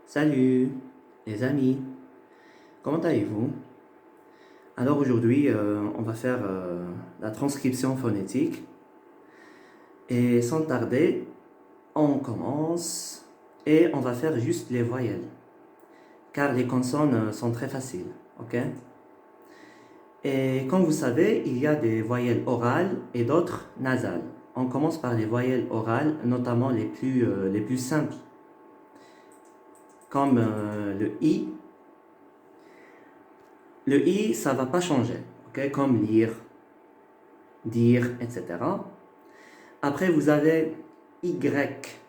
Salut les amis, comment allez-vous? Alors aujourd'hui, on va faire la transcription phonétique et sans tarder, on commence et on va faire juste les voyelles car les consonnes sont très faciles, ok? Et comme vous savez, il y a des voyelles orales et d'autres nasales. On commence par les voyelles orales, notamment les plus simples, comme le I. Le I, ça va pas changer, ok? Comme lire, dire, etc. Après, vous avez Y.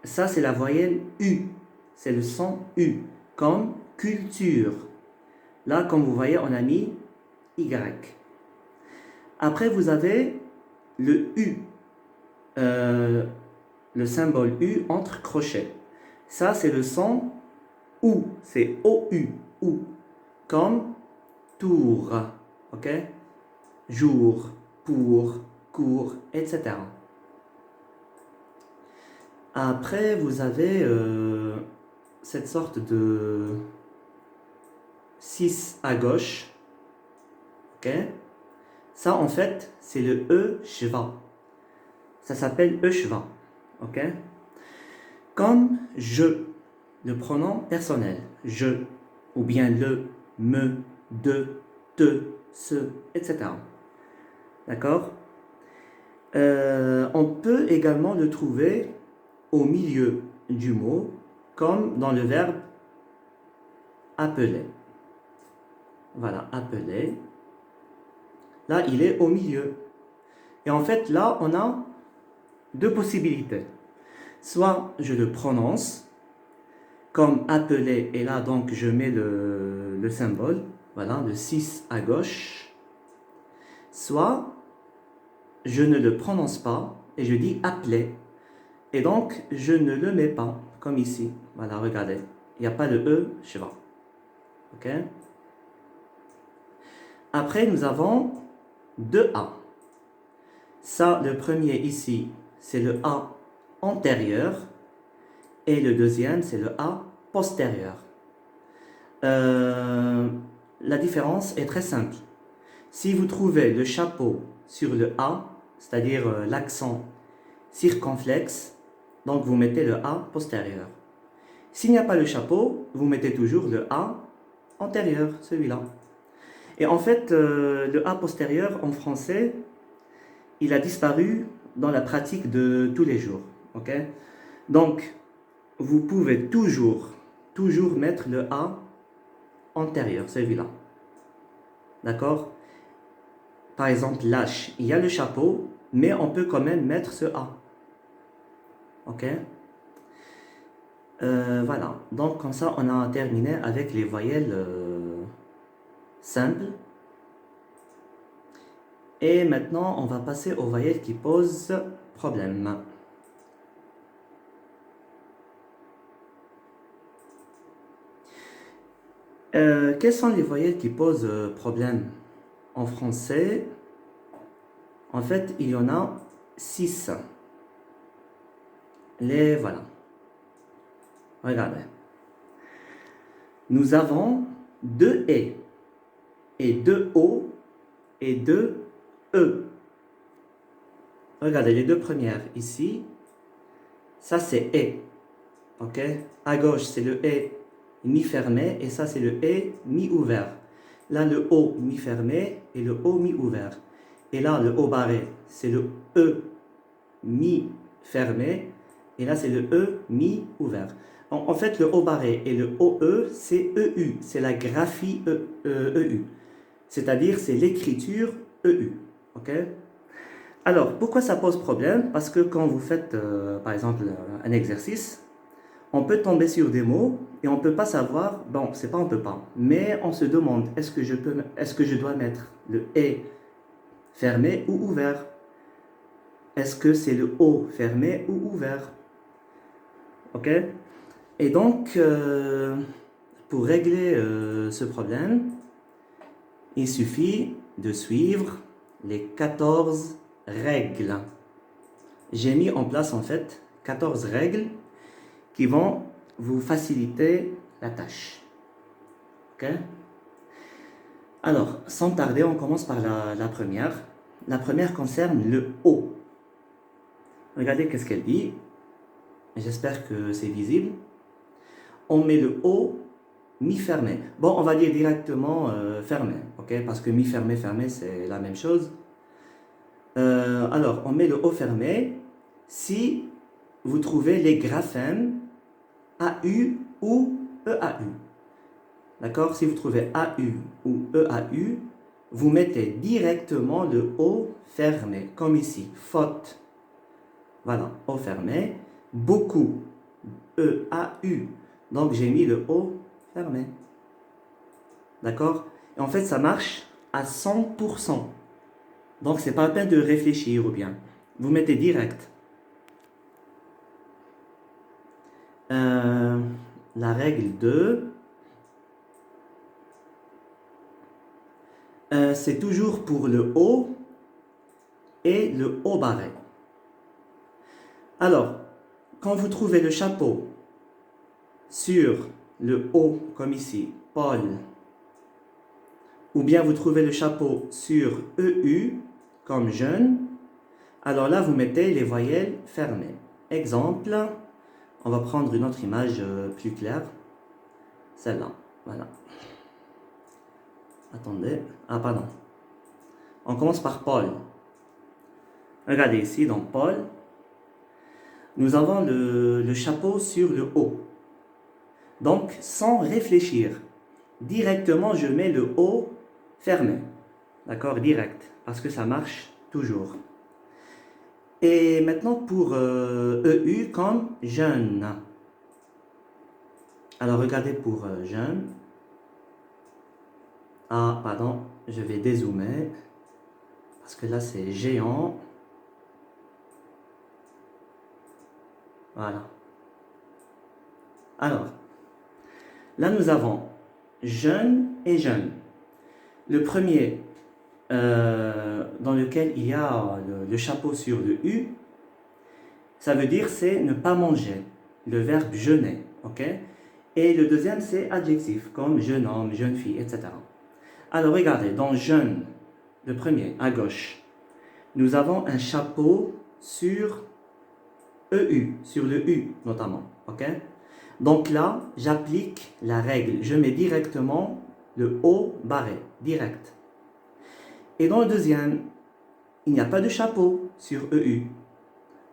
Ça, c'est la voyelle U. C'est le son U, comme culture. Là, comme vous voyez, on a mis Y. Après, vous avez le U, euh, le symbole U entre crochets. Ça, c'est le son OU. C'est OU, OU, comme tour, ok? Jour, pour, cours, etc. Après, vous avez cette sorte de 6 à gauche, ok? Ça, en fait, c'est le E schwa. Ça s'appelle E schwa, ok? Comme je, le pronom personnel, je, ou bien le, me, de, te, ce, etc. D'accord? On peut également le trouver au milieu du mot, comme dans le verbe appeler. Voilà, appeler. Là, il est au milieu. Et en fait, là, on a deux possibilités. Soit je le prononce comme appeler, et là, donc, je mets le symbole, voilà, le 6 à gauche. Soit je ne le prononce pas et je dis appeler. Et donc, je ne le mets pas, comme ici. Voilà, regardez. Il n'y a pas le E, je vois. Ok? Après, nous avons deux A. Ça, le premier ici, c'est le A antérieur. Et le deuxième, c'est le A postérieur. La différence est très simple. Si vous trouvez le chapeau sur le A, c'est-à-dire l'accent circonflexe, donc vous mettez le A postérieur. S'il n'y a pas le chapeau, vous mettez toujours le A antérieur, celui-là. Et en fait, le A postérieur en français, il a disparu dans la pratique de tous les jours. Ok? Donc, vous pouvez toujours mettre le A antérieur, celui-là. D'accord? Par exemple, lâche, il y a le chapeau, mais on peut quand même mettre ce A. Ok? Voilà. Donc, comme ça, on a terminé avec les voyelles simples. Et maintenant, on va passer aux voyelles qui posent problème. Quelles sont les voyelles qui posent problème en français? En fait, il y en a 6. Les voilà. Regardez. Nous avons deux et deux O et deux E. Regardez les deux premières ici. Ça c'est E. Ok? À gauche c'est le E mi-fermé et ça c'est le E mi-ouvert. Là le O mi-fermé et le O mi-ouvert. Et là le O barré c'est le E mi-fermé et là c'est le E mi-ouvert. En fait le O barré et le OE c'est EU. C'est la graphie EU. C'est-à-dire c'est l'écriture EU. Ok? Alors, pourquoi ça pose problème? Parce que quand vous faites, par exemple, un exercice, on peut tomber sur des mots et on ne peut pas savoir, bon, c'est pas on peut pas, mais on se demande, est-ce que je dois mettre le E fermé ou ouvert? Est-ce que c'est le O fermé ou ouvert? Ok? Et donc, pour régler ce problème, il suffit de suivre les 14 règles. J'ai mis en place en fait 14 règles qui vont vous faciliter la tâche. Ok? Alors, sans tarder, on commence par la première. La première concerne le O. Regardez qu'est-ce qu'elle dit. J'espère que c'est visible. On met le O mi-fermé. Bon, on va dire directement fermé, ok? Parce que mi-fermé, fermé, c'est la même chose. Alors, on met le O fermé si vous trouvez les graphèmes AU ou EAU. D'accord? Si vous trouvez AU ou EAU, vous mettez directement le O fermé, comme ici. Faute. Voilà, O fermé. Beaucoup. EAU. Donc, j'ai mis le O fermé. D'accord? Et en fait, ça marche à 100%. Donc, c'est pas la peine de réfléchir ou bien. Vous mettez direct. La règle 2, c'est toujours pour le O et le O barré. Alors, quand vous trouvez le chapeau sur le O, comme ici, Paul, ou bien vous trouvez le chapeau sur EU, comme jeune, alors là, vous mettez les voyelles fermées. Exemple, on va prendre une autre image plus claire. Celle-là, voilà. Attendez, ah pardon. On commence par Paul. Regardez ici, dans Paul, nous avons le chapeau sur le O. Donc, sans réfléchir, directement, je mets le O fermé. D'accord? Direct, parce que ça marche toujours. Et maintenant, pour EU comme jeune. Alors, regardez pour jeune. Ah, pardon, je vais dézoomer. Parce que là, c'est géant. Voilà. Alors, là, nous avons jeune et jeune. Le premier, dans lequel il y a le chapeau sur le U, ça veut dire c'est ne pas manger, le verbe jeûner, ok? Et le deuxième, c'est adjectif, comme jeune homme, jeune fille, etc. Alors, regardez, dans jeune, le premier, à gauche, nous avons un chapeau sur EU, sur le U notamment, ok? Donc là, j'applique la règle, je mets directement le O barré, direct. Et dans le deuxième, il n'y a pas de chapeau sur EU.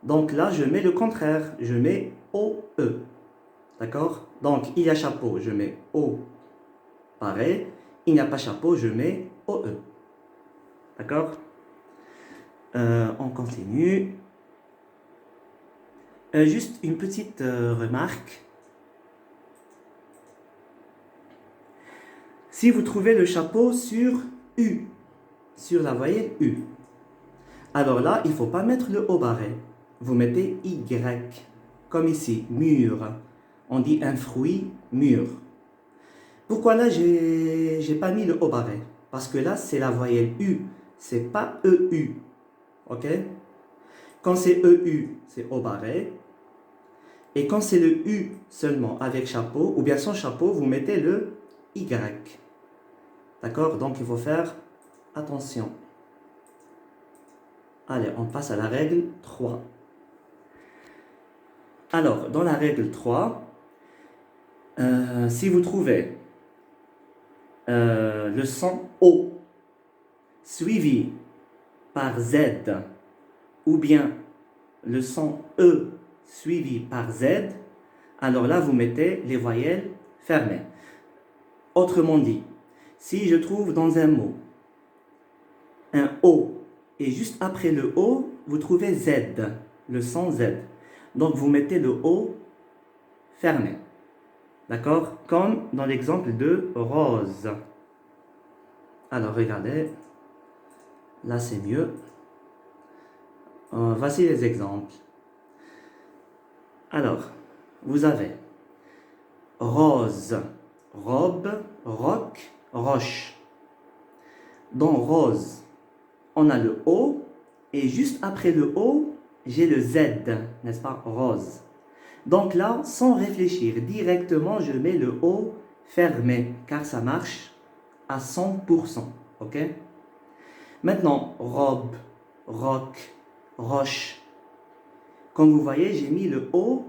Donc là, je mets le contraire, je mets OE. D'accord? Donc, il y a chapeau, je mets O barré. Il n'y a pas chapeau, je mets OE. D'accord? On continue. Juste une petite remarque. Si vous trouvez le chapeau sur U, sur la voyelle U, alors là, il ne faut pas mettre le O barré. Vous mettez Y, comme ici, mûr. On dit un fruit mûr. Pourquoi là, j'ai pas mis le O barré? Parce que là, c'est la voyelle U, c'est pas EU. Ok? Quand c'est EU, c'est O barré. Et quand c'est le U seulement avec chapeau, ou bien sans chapeau, vous mettez le Y. D'accord? Donc il faut faire attention. Allez, on passe à la règle 3. Alors, dans la règle 3, si vous trouvez le son O suivi par Z, ou bien le son E suivi par Z, alors là, vous mettez les voyelles fermées. Autrement dit, si je trouve dans un mot un O, et juste après le O, vous trouvez Z, le son Z. Donc, vous mettez le O fermé. D'accord? Comme dans l'exemple de rose. Alors, regardez. Là, c'est mieux. Voici les exemples. Alors, vous avez rose, robe, roc, roche. Dans rose, on a le O, et juste après le O, j'ai le Z, n'est-ce pas? Rose. Donc là, sans réfléchir, directement, je mets le O fermé, car ça marche à 100%. Ok? Maintenant, robe, roc, roche. Comme vous voyez, j'ai mis le O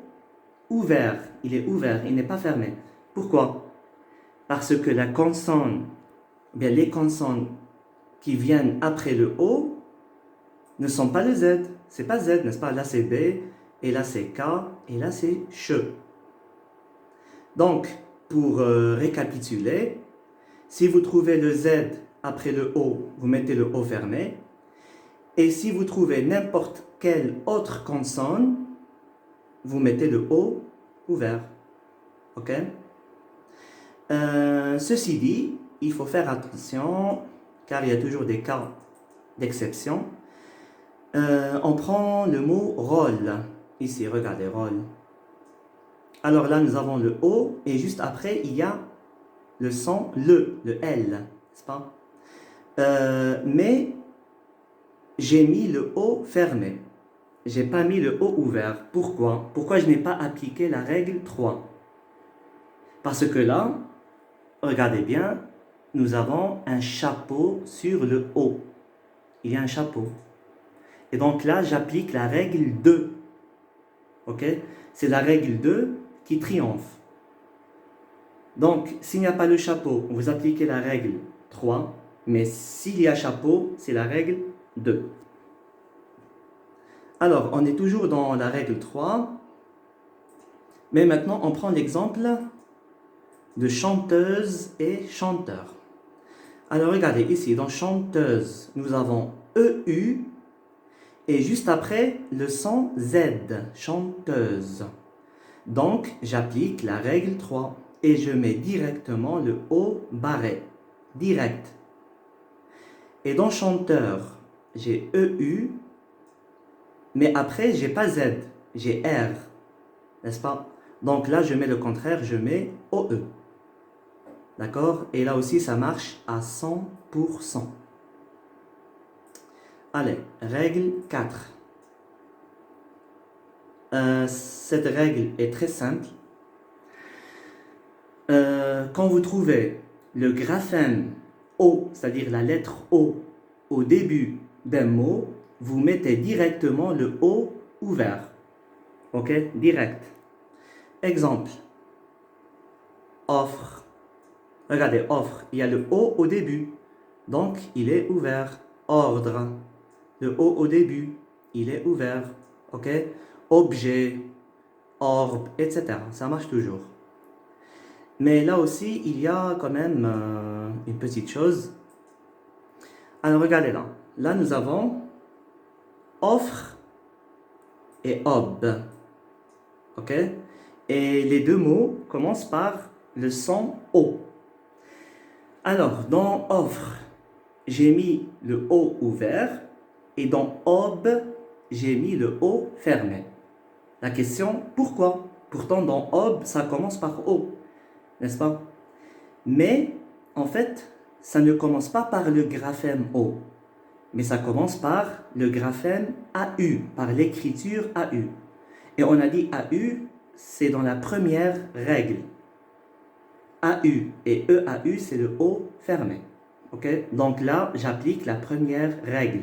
ouvert. Il est ouvert, il n'est pas fermé. Pourquoi? Parce que la consonne, bien les consonnes qui viennent après le O ne sont pas le Z. C'est pas Z, n'est-ce pas? Là c'est B, et là c'est K, et là c'est CH. Donc, pour récapituler, si vous trouvez le Z après le O, vous mettez le O fermé. Et si vous trouvez n'importe quelle autre consonne, vous mettez le O ouvert. Ok? Ceci dit, il faut faire attention, car il y a toujours des cas d'exception. On prend le mot rôle. Ici, regardez, rôle. Alors là, nous avons le O, et juste après, il y a le son, le L, n'est-ce pas? Mais j'ai mis le O fermé. J'ai pas mis le O ouvert. Pourquoi? Pourquoi je n'ai pas appliqué la règle 3? Parce que là, regardez bien, nous avons un chapeau sur le O. Il y a un chapeau. Et donc là, j'applique la règle 2. Ok? C'est la règle 2 qui triomphe. Donc, s'il n'y a pas le chapeau, vous appliquez la règle 3. Mais s'il y a chapeau, c'est la règle 2. Alors, on est toujours dans la règle 3. Mais maintenant, on prend l'exemple de chanteuse et chanteur. Alors, regardez ici, dans chanteuse, nous avons EU et juste après, le son Z, chanteuse. Donc, j'applique la règle 3 et je mets directement le O barré, direct. Et dans chanteur, j'ai EU, mais après, j'ai pas Z, j'ai R, n'est-ce pas? Donc là, je mets le contraire, je mets OE. D'accord? Et là aussi, ça marche à 100%. Allez, règle 4. Cette règle est très simple. Quand vous trouvez le graphème O, c'est-à-dire la lettre O, au début d'un mot, vous mettez directement le O ouvert. Ok? Direct. Exemple. Offre. Regardez, offre. Il y a le O au début. Donc, il est ouvert. Ordre. Le O au début. Il est ouvert. Ok? Objet. Orbe, etc. Ça marche toujours. Mais là aussi, il y a quand même une petite chose. Alors, regardez là. Là, nous avons offre et ob. Ok? Et les deux mots commencent par le son O. Alors, dans offre, j'ai mis le O ouvert. Et dans ob, j'ai mis le O fermé. La question, pourquoi? Pourtant, dans ob, ça commence par O. N'est-ce pas? Mais, en fait, ça ne commence pas par le graphème O. Mais ça commence par le graphème AU, par l'écriture AU. Et on a dit AU, c'est dans la première règle. AU et EAU, c'est le O fermé. Ok? Donc là, j'applique la première règle.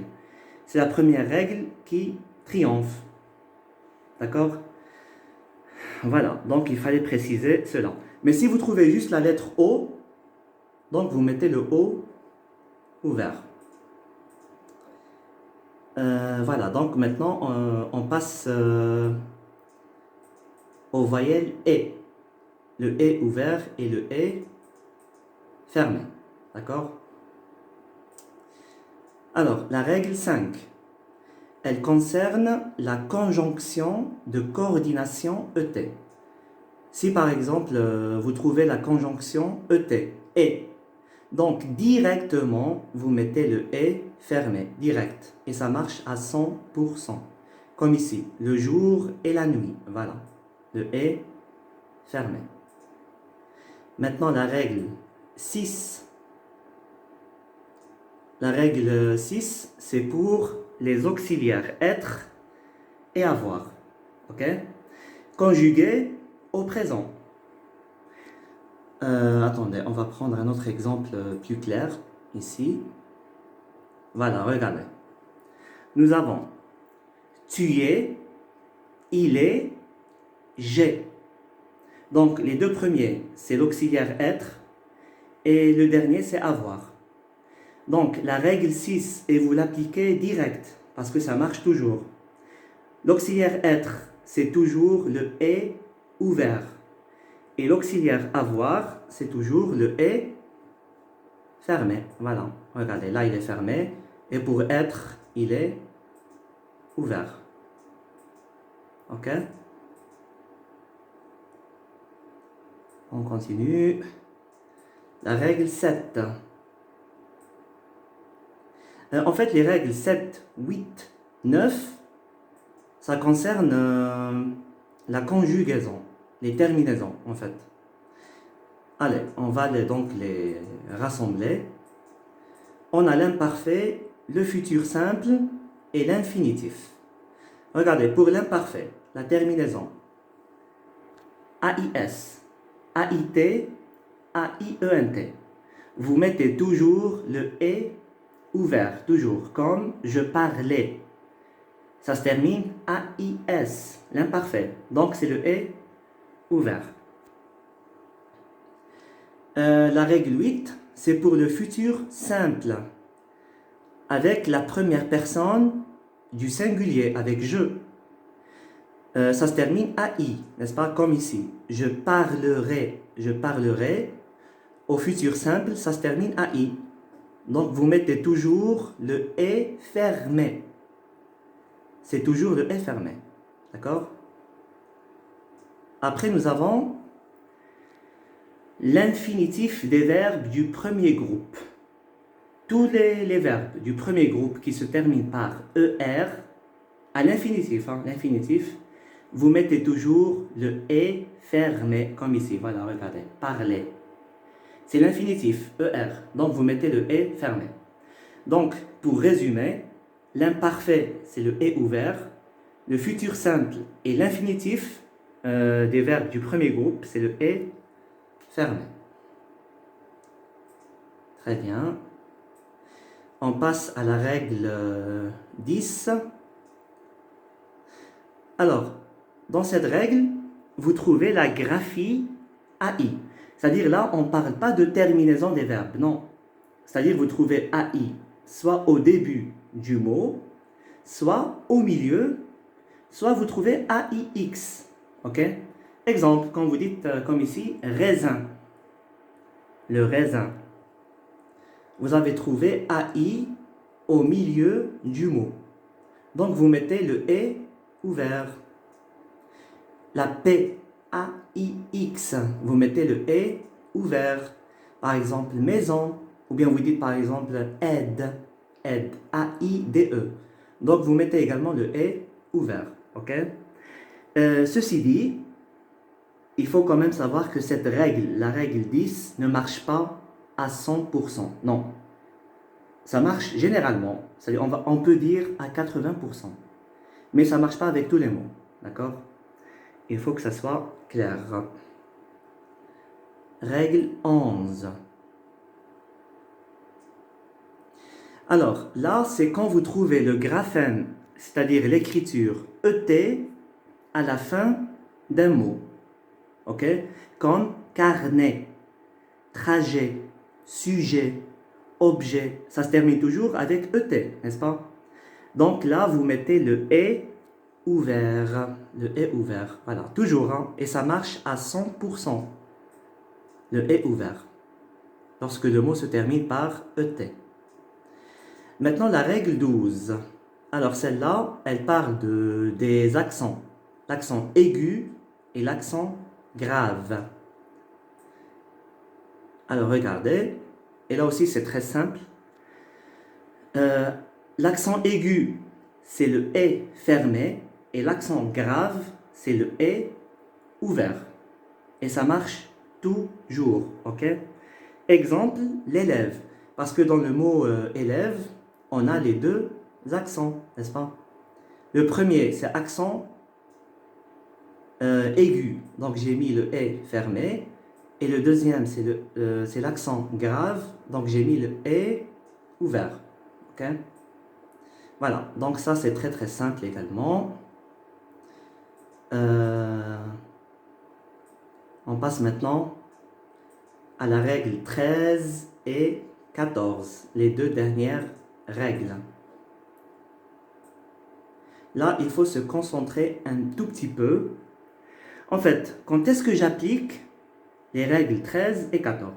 C'est la première règle qui triomphe. D'accord? Voilà, donc il fallait préciser cela. Mais si vous trouvez juste la lettre O, donc vous mettez le O ouvert. Voilà, donc maintenant on passe aux voyelles E. Le E ouvert et le E fermé. D'accord? Alors, la règle 5, elle concerne la conjonction de coordination ET. Si par exemple, vous trouvez la conjonction ET, et, donc directement, vous mettez le E fermé, direct, et ça marche à 100%. Comme ici, le jour et la nuit, voilà, le E fermé. Maintenant, la règle 6. La règle 6, c'est pour les auxiliaires être et avoir. Ok? conjugué au présent. Attendez, on va prendre un autre exemple plus clair ici. Voilà, regardez. Nous avons tu es, il est, j'ai. Donc les deux premiers, c'est l'auxiliaire être et le dernier, c'est avoir. Donc la règle 6, et vous l'appliquez direct parce que ça marche toujours. L'auxiliaire être, c'est toujours le est ouvert. Et l'auxiliaire avoir, c'est toujours le est fermé. Voilà, regardez, là il est fermé. Et pour être, il est ouvert. Ok? On continue. La règle 7. En fait, les règles 7, 8, 9, ça concerne la conjugaison, les terminaisons en fait. Allez, on va donc les rassembler. On a l'imparfait, le futur simple et l'infinitif. Regardez, pour l'imparfait, la terminaison AIS, AIT, AIENT. Vous mettez toujours le et ouvert, toujours, comme je parlais. Ça se termine AIS, l'imparfait. Donc c'est le et ouvert. La règle 8, c'est pour le futur simple. Avec la première personne du singulier, avec je. Ça se termine AI, n'est-ce pas? Comme ici. Je parlerai. Je parlerai. Au futur simple, ça se termine AI. Donc vous mettez toujours le et fermé. C'est toujours le et fermé. D'accord? Après, nous avons l'infinitif des verbes du premier groupe. Tous les verbes du premier groupe qui se terminent par ER, à l'infinitif, l'infinitif, vous mettez toujours le et fermé, comme ici. Voilà, regardez. Parler. C'est l'infinitif, ER. Donc, vous mettez le et fermé. Donc, pour résumer, l'imparfait, c'est le et ouvert. Le futur simple et l'infinitif des verbes du premier groupe, c'est le et fermé. Très bien. On passe à la règle 10. Alors, dans cette règle, vous trouvez la graphie AI. C'est-à-dire là, on ne parle pas de terminaison des verbes, non. C'est-à-dire vous trouvez AI soit au début du mot, soit au milieu, soit vous trouvez AIX. Ok? Exemple, quand vous dites, comme ici, raisin. Le raisin. Vous avez trouvé AI au milieu du mot. Donc vous mettez le et ouvert. La PAIX, vous mettez le et ouvert. Par exemple, maison. Ou bien vous dites par exemple aide. Aide. AIDE. Donc vous mettez également le et ouvert. Ok? Ceci dit, il faut quand même savoir que cette règle, la règle 10, ne marche pas à 100%. Non. Ça marche généralement. C'est-à-dire on peut dire à 80%. Mais ça ne marche pas avec tous les mots. D'accord? Il faut que ça soit clair. Règle 11. Alors, là, c'est quand vous trouvez le graphème, c'est-à-dire l'écriture ET à la fin d'un mot. Ok? Comme carnet, trajet, sujet, objet. Ça se termine toujours avec ET, n'est-ce pas? Donc là, vous mettez le et ouvert. Le et ouvert. Voilà, toujours. Et ça marche à 100%. Le et ouvert. Lorsque le mot se termine par ET. Maintenant, la règle 12. Alors, celle-là, elle parle des accents. L'accent aigu et l'accent grave. Alors, regardez. Et là aussi, c'est très simple. L'accent aigu, c'est le et fermé. Et l'accent grave, c'est le et ouvert. Et ça marche toujours. Ok? Exemple, l'élève. Parce que dans le mot élève, on a les deux accents, n'est-ce pas? Le premier, c'est accent aigu, donc j'ai mis le E fermé. Et le deuxième, c'est l'accent grave, donc j'ai mis le E ouvert. Ok? Voilà, donc ça c'est très très simple également. On passe maintenant à la règle 13 et 14, les deux dernières règles. Là, il faut se concentrer un tout petit peu. En fait, quand est-ce que j'applique les règles 13 et 14?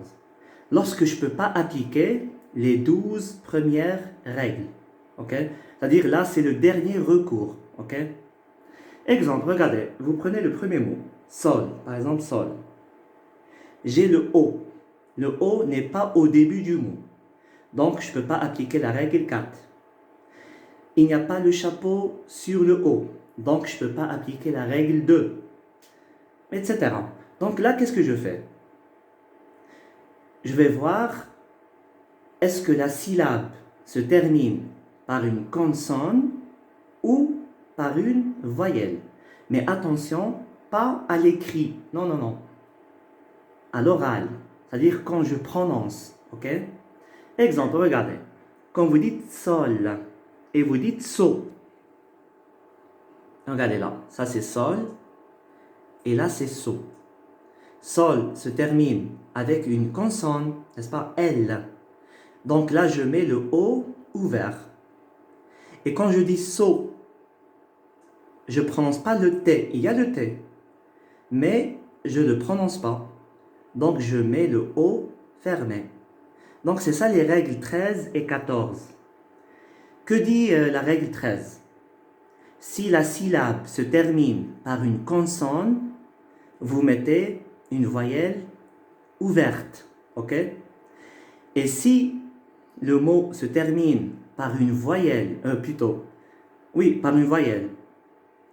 Lorsque je ne peux pas appliquer les 12 premières règles. Ok? C'est-à-dire là, c'est le dernier recours. Ok? Exemple, regardez, vous prenez le premier mot, sol, par exemple sol. J'ai le O. Le O n'est pas au début du mot. Donc, je ne peux pas appliquer la règle 4. Il n'y a pas le chapeau sur le O. Donc, je ne peux pas appliquer la règle 2. Etc. Donc là, qu'est-ce que je fais? Je vais voir, est-ce que la syllabe se termine par une consonne ou par une voyelle. Mais attention, pas à l'écrit. Non, non, non. À l'oral. C'est-à-dire quand je prononce. Ok? Exemple, regardez. Quand vous dites sol et vous dites so. Regardez là. Ça c'est sol et là c'est so. Sol se termine avec une consonne, n'est-ce pas? L. Donc là je mets le O ouvert. Et quand je dis so, je ne prononce pas le T. Il y a le T. Mais je ne le prononce pas. Donc je mets le O fermé. Donc c'est ça les règles 13 et 14. Que dit la règle 13? Si la syllabe se termine par une consonne, vous mettez une voyelle ouverte. Ok? Et si le mot se termine par une voyelle, par une voyelle,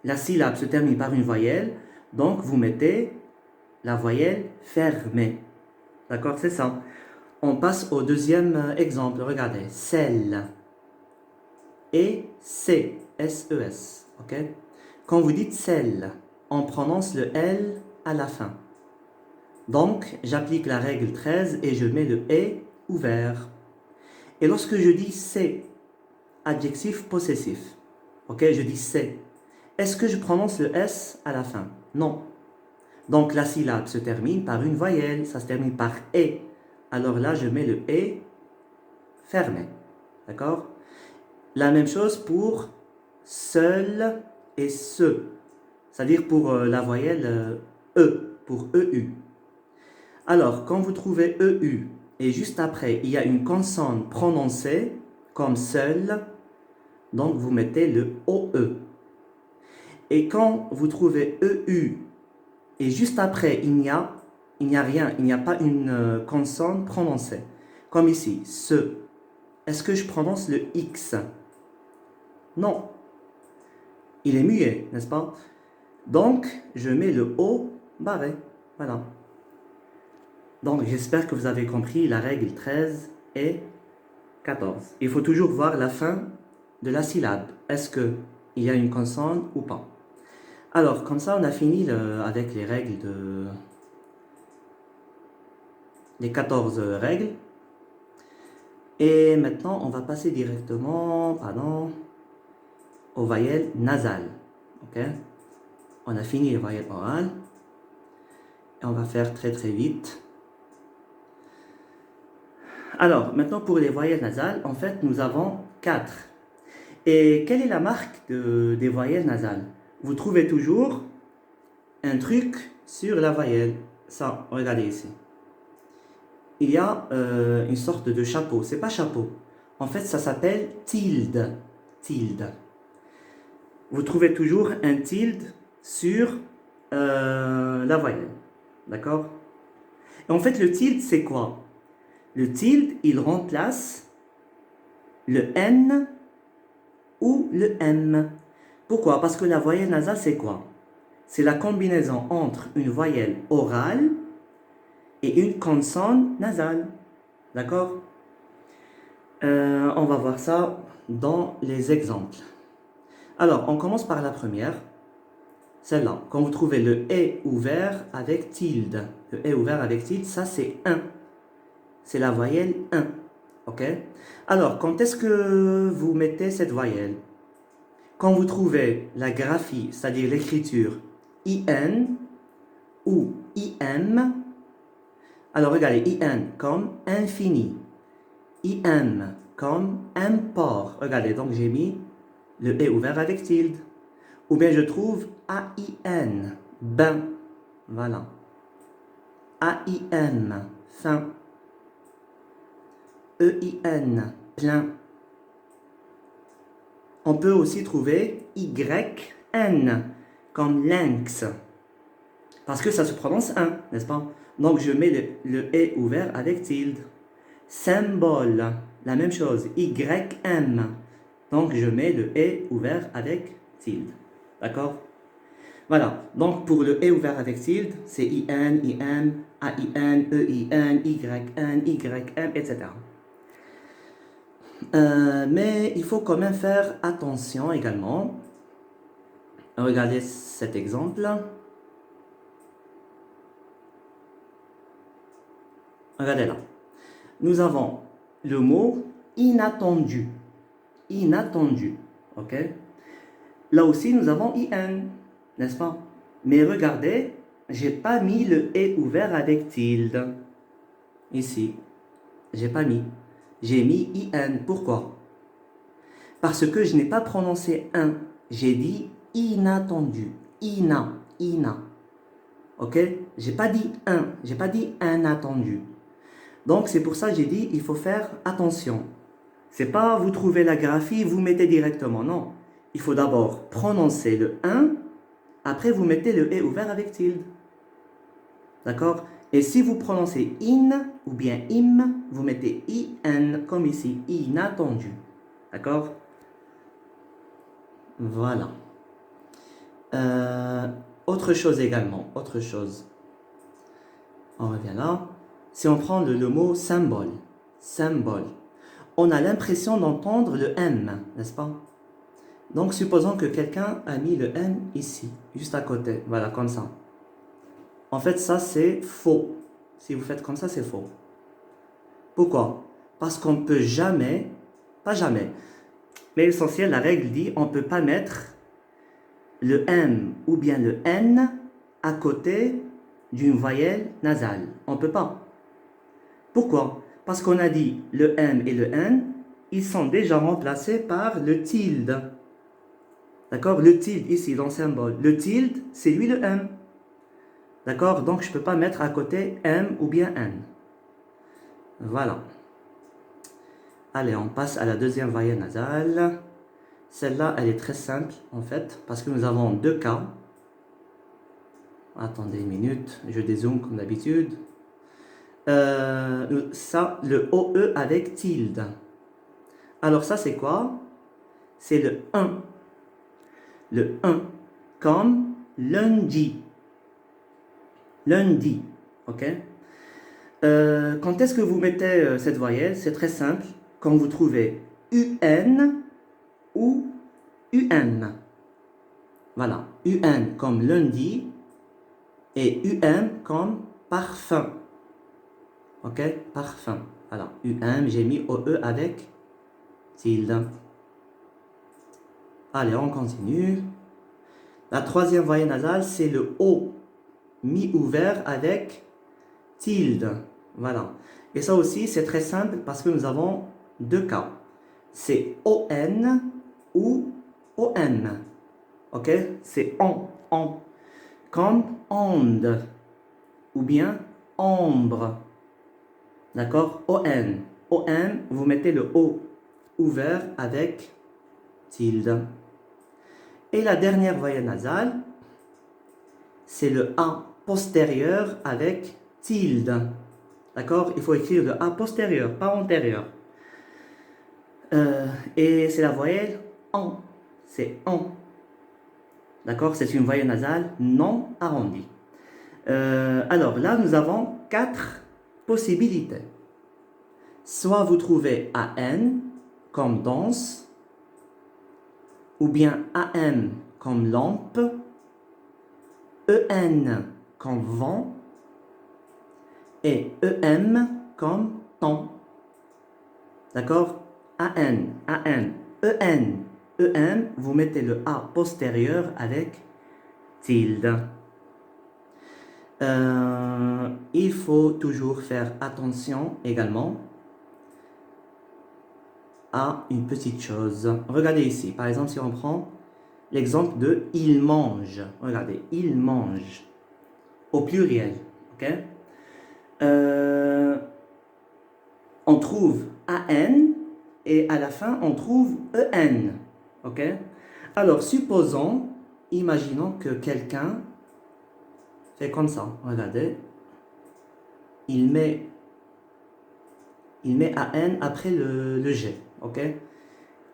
la syllabe se termine par une voyelle, donc vous mettez la voyelle fermée. D'accord? C'est ça. On passe au deuxième exemple. Regardez. Sel. Et C. S-E-S. Ok? Quand vous dites sel, on prononce le L à la fin. Donc, j'applique la règle 13 et je mets le E ouvert. Et lorsque je dis c'est, adjectif possessif, ok, je dis c'est, est-ce que je prononce le S à la fin? Non. Donc la syllabe se termine par une voyelle, ça se termine par E. Alors là, je mets le E fermé. D'accord? La même chose pour seul et ce. C'est-à-dire pour la voyelle E, pour EU. Alors, quand vous trouvez EU et juste après, il y a une consonne prononcée comme seul, donc vous mettez le OE. Et quand vous trouvez EU et juste après, il n'y a rien, il n'y a pas une consonne prononcée. Comme ici, ce. Est-ce que je prononce le X? Non. Il est muet, n'est-ce pas? Donc, je mets le O barré. Voilà. Donc, j'espère que vous avez compris la règle 13 et 14. Il faut toujours voir la fin de la syllabe. Est-ce qu'il y a une consonne ou pas? Alors, comme ça, on a fini avec les règles les 14 règles. Et maintenant, on va passer directement, aux voyelles nasales. Ok? On a fini les voyelles orales. Et on va faire très très vite. Alors, maintenant pour les voyelles nasales, en fait, nous avons 4. Et quelle est la marque des voyelles nasales? Vous trouvez toujours un truc sur la voyelle. Ça, regardez ici. Il y a une sorte de chapeau. C'est pas chapeau. En fait, ça s'appelle tilde. Tilde. Vous trouvez toujours un tilde sur la voyelle. D'accord? Et en fait, le tilde, c'est quoi? Le tilde, il remplace le N ou le M. Pourquoi? Parce que la voyelle nasale, c'est quoi? C'est la combinaison entre une voyelle orale et une consonne nasale. D'accord? On va voir ça dans les exemples. Alors, on commence par la première. Celle-là. Quand vous trouvez le « ouvert avec tilde, le « ouvert avec tilde, ça c'est 1. C'est la voyelle 1. Ok? Alors, quand est-ce que vous mettez cette voyelle? Quand vous trouvez la graphie, c'est-à-dire l'écriture IN ou IM, alors regardez, IN comme infini, IM comme import. Regardez, donc j'ai mis le « ouvert avec tilde. Ou bien je trouve AIN, bain. Voilà. AIM, fin. EIN, plein. On peut aussi trouver YN, comme lynx. Parce que ça se prononce 1, n'est-ce pas? Donc je mets le « ouvert avec tilde. Symbole, la même chose, YM. Donc je mets le « ouvert avec tilde. D'accord? Voilà. Donc pour le « ouvert avec tilde, c'est IN, IM, AIN, EIN, YN, YM, etc. Mais il faut quand même faire attention également. Regardez cet exemple. Regardez là. Nous avons le mot inattendu. Inattendu. Ok? Là aussi, nous avons IN, n'est-ce pas? Mais regardez, j'ai pas mis le « ouvert avec tilde. Ici. J'ai pas mis. J'ai mis IN. Pourquoi? Parce que je n'ai pas prononcé 1. J'ai dit inattendu. Ina. Ina. Ok? J'ai pas dit 1. J'ai pas dit inattendu. Donc c'est pour ça que j'ai dit il faut faire attention. C'est pas vous trouvez la graphie, vous mettez directement. Non. Il faut d'abord prononcer le 1. Après vous mettez le « ouvert avec tilde. D'accord? Et si vous prononcez in ou bien im, vous mettez in comme ici, inattendu. D'accord? Voilà. Autre chose également, autre chose. On revient là. Si on prend le mot symbole, symbole, on a l'impression d'entendre le M, n'est-ce pas? Donc supposons que quelqu'un a mis le M ici, juste à côté, voilà, comme ça. En fait, ça c'est faux. Si vous faites comme ça, c'est faux. Pourquoi? Parce qu'on ne peut jamais, pas jamais, mais l'essentiel, la règle dit, on ne peut pas mettre le M ou bien le N à côté d'une voyelle nasale. On ne peut pas. Pourquoi? Parce qu'on a dit le M et le N, ils sont déjà remplacés par le tilde. D'accord? Le tilde ici dans le symbole. Le tilde, c'est lui le M. D'accord? Donc je ne peux pas mettre à côté M ou bien N. Voilà. Allez, on passe à la deuxième voyelle nasale. Celle-là, elle est très simple en fait, parce que nous avons deux cas. Attendez une minute, je dézoome comme d'habitude. Ça, le OE avec tilde. Alors ça, c'est quoi? C'est le 1. Le 1, comme lundi. Lundi, ok? Quand est-ce que vous mettez cette voyelle? C'est très simple. Quand vous trouvez UN ou UN. Voilà, UN comme lundi et UM comme parfum. Ok, parfum. Alors, UM, j'ai mis OE avec tilde. Allez, on continue. La troisième voyelle nasale, c'est le O, mi-ouvert avec tilde. Voilà. Et ça aussi, c'est très simple parce que nous avons deux cas. C'est ON ou OM. Ok? C'est on. Comme onde. Ou bien ombre. D'accord? ON. OM, vous mettez le O ouvert avec tilde. Et la dernière voyelle nasale, c'est le A postérieur avec tilde. D'accord? Il faut écrire le A postérieur, pas antérieur. Et c'est la voyelle en. C'est en. D'accord? C'est une voyelle nasale non arrondie. Alors là, nous avons 4 possibilités. Soit vous trouvez AN comme danse, ou bien AM comme lampe, EN comme vent et EM comme temps. D'accord? AN, AN, EN, EM, vous mettez le A postérieur avec tilde. Il faut toujours faire attention également à une petite chose. Regardez ici, par exemple, si on prend l'exemple de il mange. Regardez, il mange au pluriel. Ok? On trouve AN et à la fin on trouve EN. Ok? Alors, supposons, imaginons que quelqu'un fait comme ça. Regardez. Il met AN après le G. Ok?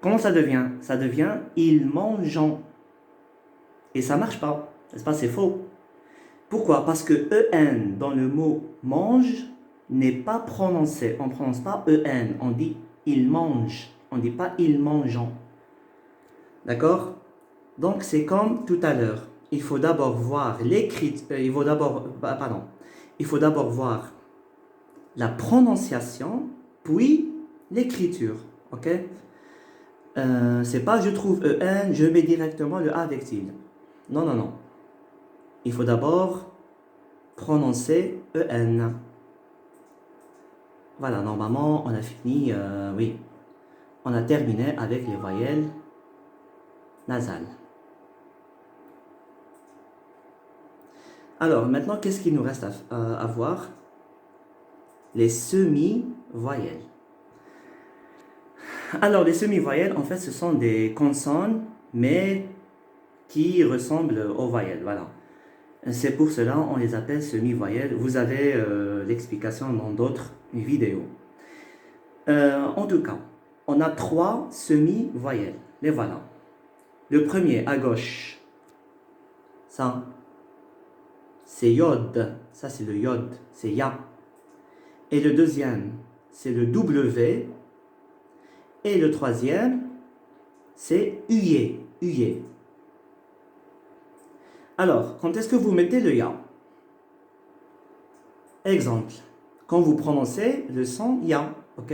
Comment ça devient? Ça devient ils mangeant. Et ça marche pas. N'est-ce pas? C'est faux. Pourquoi? Parce que EN dans le mot mange n'est pas prononcé. On ne prononce pas EN. On dit il mange. On ne dit pas il mangeant. D'accord? Donc c'est comme tout à l'heure. Il faut d'abord voir l'écriture. Il faut d'abord voir la prononciation, puis l'écriture. Ok? C'est pas je trouve EN, je mets directement le A avec tilde. Non, non, non. Il faut d'abord prononcer EN. Voilà, normalement, on a fini, oui. On a terminé avec les voyelles nasales. Alors, maintenant, qu'est-ce qu'il nous reste à voir? Les semi-voyelles. Alors, les semi-voyelles, en fait, ce sont des consonnes, mais qui ressemblent aux voyelles, voilà. C'est pour cela on les appelle semi-voyelles. Vous avez l'explication dans d'autres vidéos. En tout cas, on a 3 semi-voyelles. Les voilà. Le premier à gauche, ça, c'est yod. Ça, c'est le yod. C'est ya. Et le deuxième, c'est le W. Et le troisième, c'est uye. Uye. Alors, quand est-ce que vous mettez le ya? Exemple, quand vous prononcez le son ya, ok?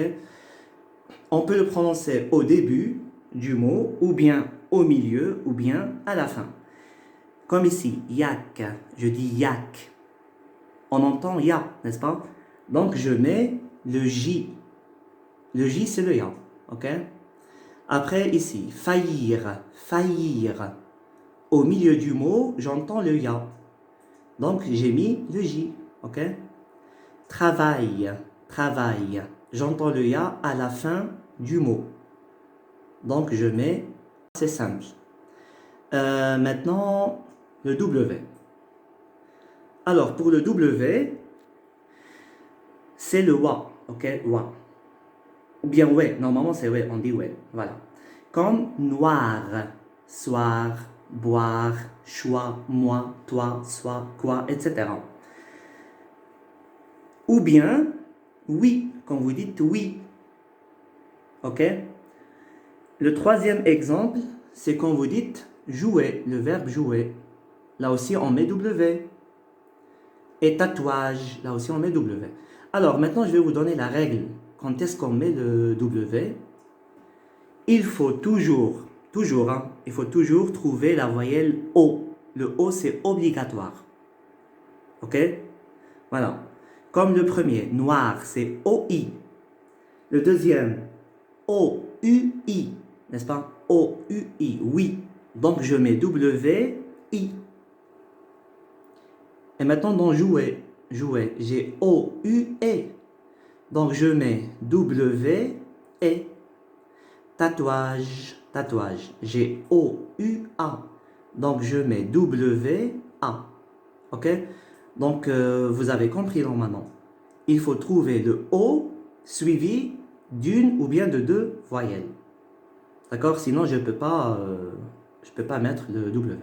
On peut le prononcer au début du mot, ou bien au milieu, ou bien à la fin. Comme ici, yak, je dis yak. On entend ya, n'est-ce pas? Donc je mets le J. Le J, c'est le ya, ok? Après ici, faillir, faillir. Au milieu du mot, j'entends le ya. Donc j'ai mis le J, ok? Travail, travail. J'entends le ya à la fin du mot. Donc je mets, c'est simple. Maintenant, le W. Alors pour le W, c'est le wa, ok? Wa. Ou bien ouais, normalement c'est ouais, on dit ouais, voilà. Comme noir, soir, boire, choix, moi, toi, soi, quoi, etc. Ou bien oui, quand vous dites oui. Ok? Le troisième exemple, c'est quand vous dites jouer, le verbe jouer. Là aussi, on met W. Et tatouage, là aussi, on met W. Alors, maintenant, je vais vous donner la règle. Quand est-ce qu'on met le W? Il faut toujours, il faut toujours trouver la voyelle O. Le O, c'est obligatoire. Ok? Voilà. Comme le premier, noir, c'est O-I. Le deuxième, O-U-I. N'est-ce pas? O-U-I, oui. Donc, je mets W-I. Et maintenant, dans jouer, jouer, j'ai O-U-E. Donc, je mets W-E. Tatouage, tatouage, j'ai O-U-A. Donc, je mets W-A. Ok? Donc, vous avez compris normalement. Il faut trouver le O suivi d'une ou bien de 2 voyelles. D'accord? Sinon, je peux pas mettre le W.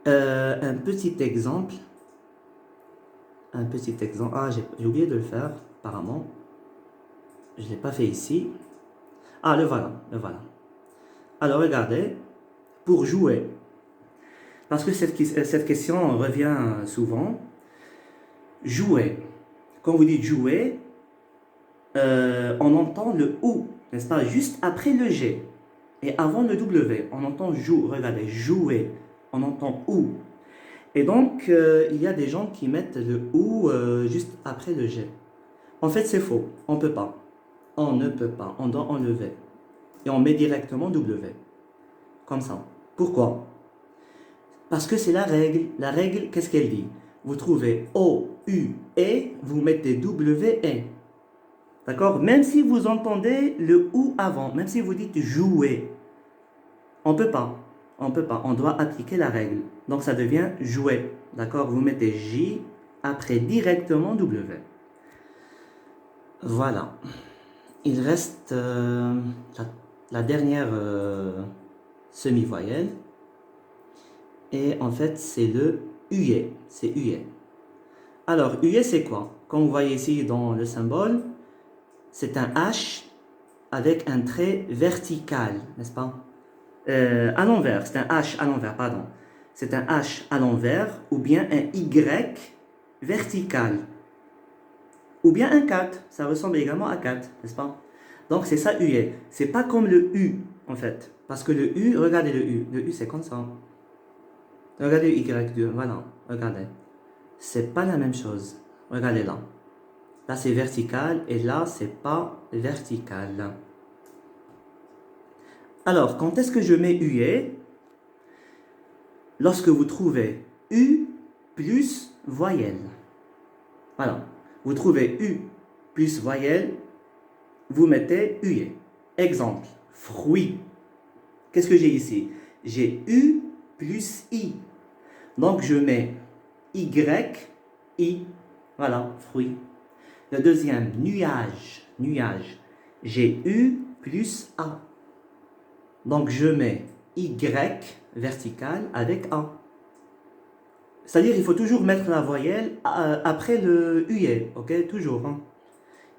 Un petit exemple. Ah, j'ai oublié de le faire, apparemment. Je ne l'ai pas fait ici. Ah, le voilà, le voilà. Alors, regardez. Pour jouer. Parce que cette question revient souvent. Jouer. Quand vous dites jouer, on entend le OU, n'est-ce pas, juste après le G. Et avant le W, on entend joue, regardez, jouer, on entend OU. Et donc, il y a des gens qui mettent le OU juste après le G. En fait, c'est faux, on ne peut pas. On ne peut pas, on doit enlever. Et on met directement W. Comme ça. Pourquoi? Parce que c'est la règle. La règle, qu'est-ce qu'elle dit? Vous trouvez O, U, E, vous mettez W, E. D'accord? Même si vous entendez le OU avant, même si vous dites jouer, on ne peut pas. On ne peut pas. On doit appliquer la règle. Donc ça devient jouer. D'accord? Vous mettez J, après directement W. Voilà. Il reste la dernière semi-voyelle. Et en fait, c'est le UE. C'est UE. Alors, UE, c'est quoi? Comme vous voyez ici dans le symbole, c'est un H avec un trait vertical, n'est-ce pas? À l'envers, c'est un H à l'envers, pardon. C'est un H à l'envers ou bien un Y vertical. Ou bien un 4, ça ressemble également à 4, n'est-ce pas? Donc c'est ça UE. C'est pas comme le U en fait. Parce que le U, regardez le U. Le U c'est comme ça. Regardez le Y2, voilà, regardez. C'est pas la même chose. Regardez là. Là c'est vertical et là c'est pas vertical. Alors, quand est-ce que je mets UE? Lorsque vous trouvez U plus voyelle. Voilà. Vous trouvez U plus voyelle, vous mettez UE. Exemple, fruit. Qu'est-ce que j'ai ici? J'ai U plus I. Donc, je mets Y, I. Voilà, fruit. Le deuxième, nuage. Nuage. J'ai U plus A. Donc, je mets Y vertical avec A. C'est-à-dire, il faut toujours mettre la voyelle après le UE, ok? Toujours. Hein?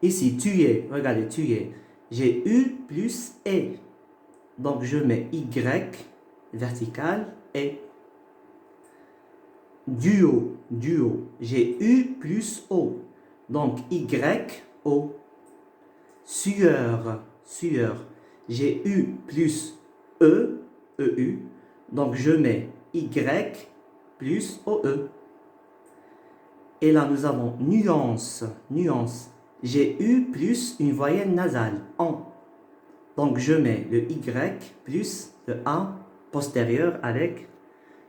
Ici, tuer, regardez, tuer. J'ai U plus E. Donc, je mets Y vertical E. Duo, duo. J'ai U plus O. Donc, Y, O. Sueur, sueur. J'ai U plus E, EU. Donc, je mets Y plus OE. Et là, nous avons nuance, nuance. J'ai U plus une voyelle nasale, en. Donc, je mets le Y plus le A postérieur avec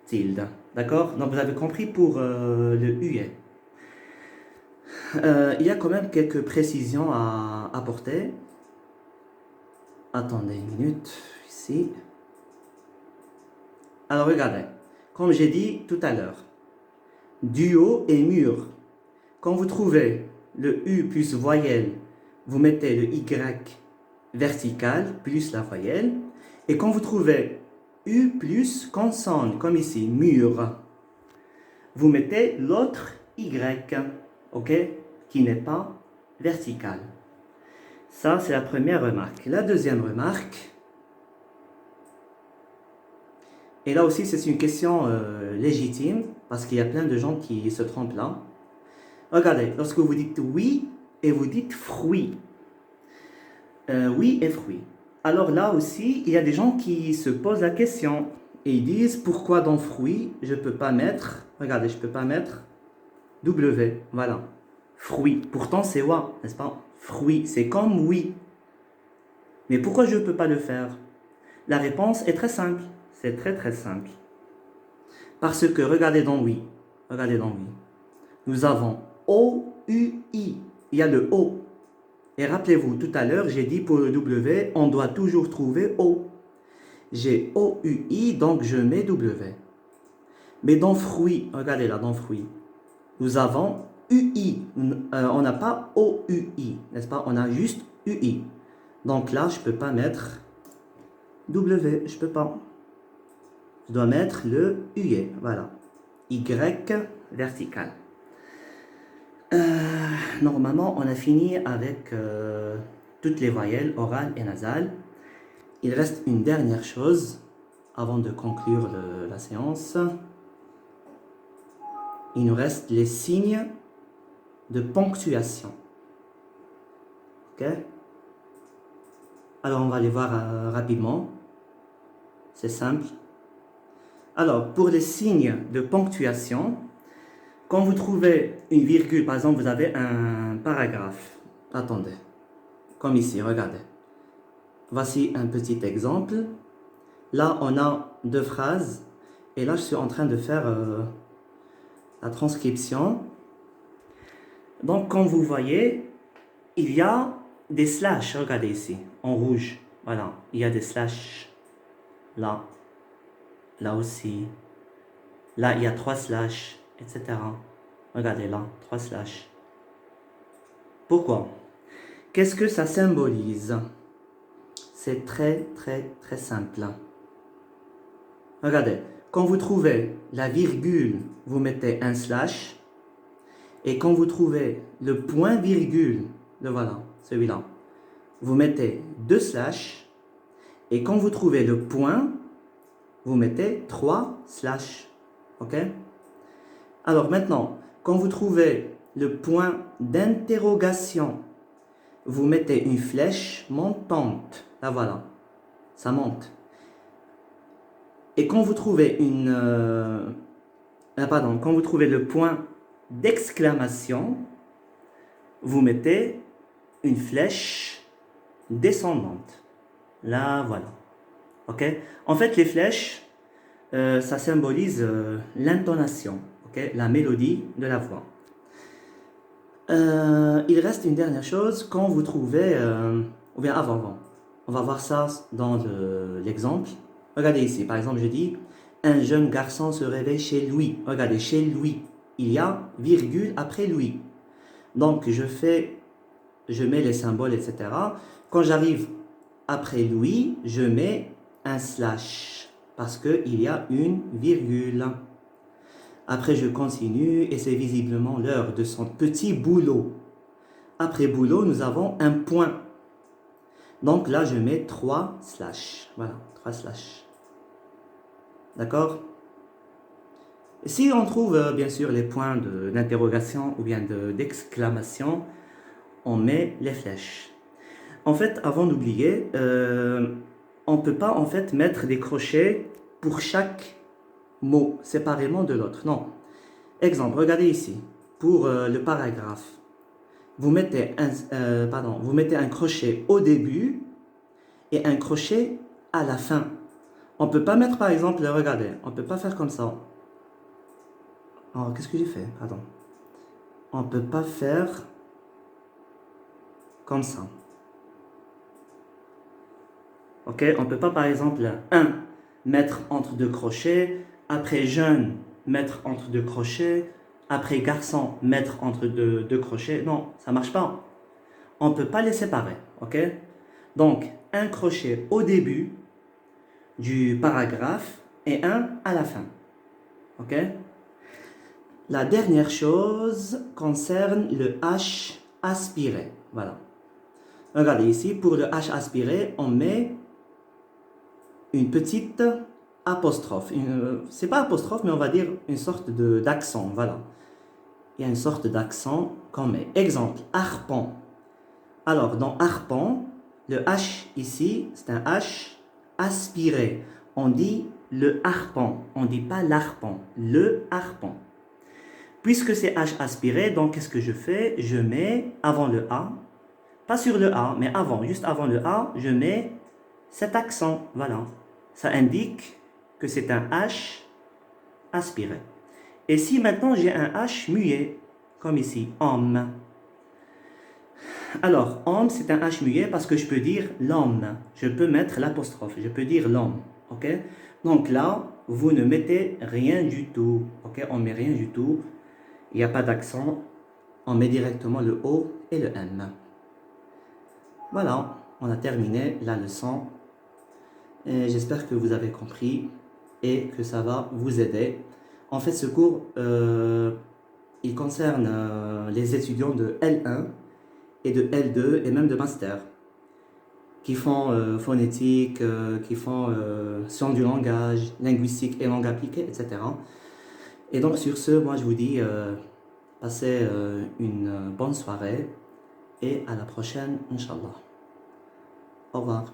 tilde. D'accord? Donc, vous avez compris pour le UE. Il y a quand même quelques précisions à apporter. Attendez une minute, ici. Alors, regardez. Comme j'ai dit tout à l'heure, duo et mur. Quand vous trouvez le U plus voyelle, vous mettez le Y vertical plus la voyelle. Et quand vous trouvez U plus consonne, comme ici, mur, vous mettez l'autre Y, ok, qui n'est pas vertical. Ça, c'est la première remarque. La deuxième remarque, et là aussi, c'est une question légitime, parce qu'il y a plein de gens qui se trompent là. Regardez, lorsque vous dites oui et vous dites fruit. Oui et fruit. Alors là aussi, il y a des gens qui se posent la question et ils disent pourquoi dans fruit, je ne peux pas mettre, regardez, je ne peux pas mettre W, voilà, fruit. Pourtant c'est wa, n'est-ce pas? Fruit, c'est comme oui. Mais pourquoi je ne peux pas le faire? La réponse est très simple, c'est très très simple. Parce que regardez dans oui, regardez dans oui. Nous avons O-U-I, il y a le O. Et rappelez-vous, tout à l'heure, j'ai dit pour le W, on doit toujours trouver O. J'ai O-U-I, donc je mets W. Mais dans fruit, regardez là, dans fruit, nous avons UI. On n'a pas O-U-I, n'est-ce pas? On a juste UI. Donc là, je ne peux pas mettre W, je ne peux pas. Je dois mettre le UE, voilà. Y vertical. Normalement, on a fini avec toutes les voyelles orales et nasales. Il reste une dernière chose avant de conclure la séance. Il nous reste les signes de ponctuation. Ok? Alors, on va les voir rapidement. C'est simple. Alors, pour les signes de ponctuation, quand vous trouvez une virgule, par exemple, vous avez un paragraphe. Attendez. Comme ici, regardez. Voici un petit exemple. Là, on a deux phrases. Et là, je suis en train de faire la transcription. Donc, comme vous voyez, il y a des slash. Regardez ici, en rouge. Voilà, il y a des slash. Là. Là aussi. Là, il y a 3 slash, etc. Regardez là, 3 slash. Pourquoi? Qu'est-ce que ça symbolise? C'est très, très, très simple. Regardez, quand vous trouvez la virgule, vous mettez un slash. Et quand vous trouvez le point virgule, le voilà, celui-là, vous mettez 2 slash. Et quand vous trouvez le point, vous mettez 3 slash. Ok? Alors maintenant, quand vous trouvez le point d'interrogation, vous mettez une flèche montante. Là voilà, ça monte. Et quand vous trouvez quand vous trouvez le point d'exclamation, vous mettez une flèche descendante. Là voilà. Ok? En fait, les flèches, ça symbolise l'intonation, okay? La mélodie de la voix. Il reste une dernière chose, quand vous trouvez, ou bien avant, on va voir ça dans l'exemple. Regardez ici, par exemple, je dis, un jeune garçon se réveille chez lui. Regardez, chez lui, il y a virgule après lui. Donc, je mets les symboles, etc. Quand j'arrive après lui, je mets un slash, parce qu'il y a une virgule. Après, je continue et c'est visiblement l'heure de son petit boulot. Après boulot, nous avons un point. Donc là, je mets 3 slash. Voilà, 3 slash. D'accord? Si on trouve bien sûr les points d'interrogation ou bien d'exclamation, on met les flèches. En fait, avant d'oublier, on ne peut pas en fait mettre des crochets pour chaque mot séparément de l'autre. Non. Exemple, regardez ici. Pour le paragraphe, vous mettez un crochet au début et un crochet à la fin. On ne peut pas mettre par exemple, regardez, on ne peut pas faire comme ça. Oh, qu'est-ce que j'ai fait? Pardon. On ne peut pas faire comme ça. Ok? On ne peut pas par exemple, mettre entre deux crochets, après jeune, mettre entre deux crochets, après garçon, mettre entre deux crochets. Non, ça ne marche pas. On ne peut pas les séparer. Ok? Donc, un crochet au début du paragraphe et un à la fin. Ok? La dernière chose concerne le H aspiré. Voilà. Regardez ici, pour le H aspiré, on met une petite apostrophe. C'est pas apostrophe, mais on va dire une sorte d'accent. Voilà. Il y a une sorte d'accent qu'on met. Exemple, harpon. Alors, dans harpon, le H ici, c'est un H aspiré. On dit le harpon. On ne dit pas l'arpon. Le harpon. Puisque c'est H aspiré, donc qu'est-ce que je fais? Je mets avant le A, pas sur le A, mais avant, juste avant le A, je mets cet accent. Voilà. Ça indique que c'est un H aspiré. Et si maintenant j'ai un H muet, comme ici, homme. Alors, homme, c'est un H muet parce que je peux dire l'homme. Je peux mettre l'apostrophe. Je peux dire l'homme. Ok? Donc là, vous ne mettez rien du tout. Ok? On ne met rien du tout. Il n'y a pas d'accent. On met directement le O et le M. Voilà, on a terminé la leçon. J'espère que vous avez compris et que ça va vous aider. En fait, ce cours, il concerne les étudiants de L1 et de L2 et même de Master qui font phonétique, qui font sciences du langage, linguistique et langue appliquée, etc. Et donc sur ce, moi je vous dis, passez une bonne soirée et à la prochaine, Inch'Allah. Au revoir.